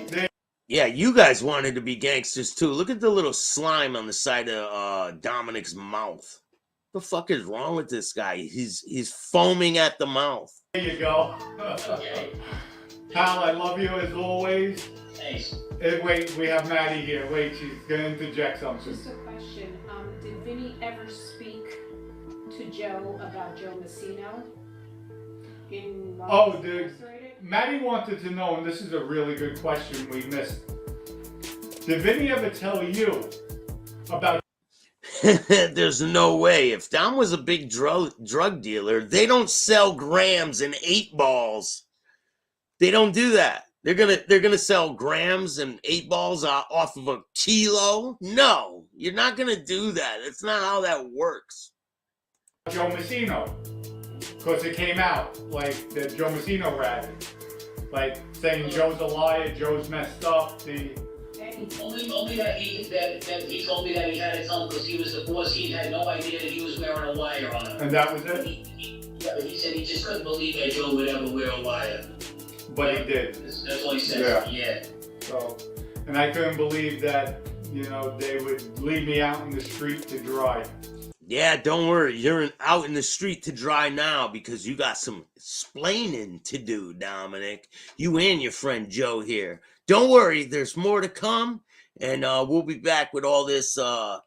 Yeah, you guys wanted to be gangsters too. Look at the little slime on the side of Dominic's mouth. The fuck is wrong with this guy? He's foaming at the mouth. There you go. Okay. Pal, I love you as always. Thanks. Wait, we have Maddie here. Wait, she's gonna interject something. Just a question. Did Vinny ever speak to Joe about Joe Messino? Maddie wanted to know, and this is a really good question we missed. Did Vinny ever tell you about... There's no way. If Dom was a big drug dealer, they don't sell grams and 8 balls. They don't do that. They're gonna sell grams and 8 balls off of a kilo. No, you're not gonna do that. That's not how that works. Joe Messino, because it came out like that Joe Messino ratted, like saying Joe's a liar, Joe's messed up. Only that he told me that he had to tell him because he was the boss. He had no idea that he was wearing a wire on him. And that was it. He said he just couldn't believe that Joe would ever wear a wire. But he did. That's all he said. Yeah. So, and I couldn't believe that, they would leave me out in the street to dry. Yeah, don't worry. You're out in the street to dry now because you got some explaining to do, Dominic. You and your friend Joe here. Don't worry. There's more to come. And we'll be back with all this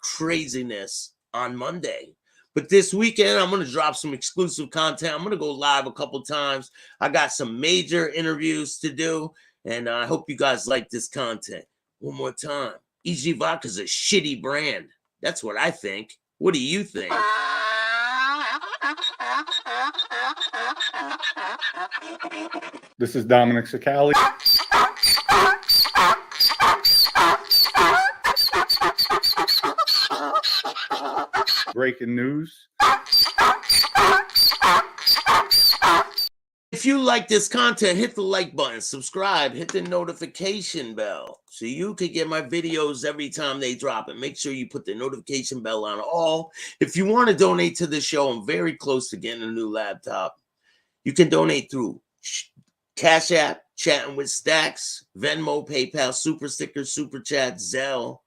craziness on Monday. But this weekend, I'm going to drop some exclusive content. I'm going to go live a couple times. I got some major interviews to do. And I hope you guys like this content. One more time. EG Vodka's a shitty brand. That's what I think. What do you think? This is Dominic Sicali. Breaking news. If you like this content, hit the like button, subscribe, hit the notification bell so you can get my videos every time they drop. And make sure you put the notification bell on all. If you want to donate to the show, I'm very close to getting a new laptop. You can donate through Cash App, Chattin with Staxx, Venmo, PayPal, Super Stickers, Super Chat, Zelle,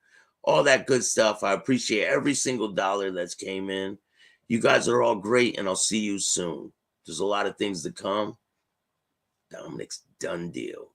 all that good stuff. I appreciate every single dollar that's came in. You guys are all great, and I'll see you soon. There's a lot of things to come. Dominic's done deal.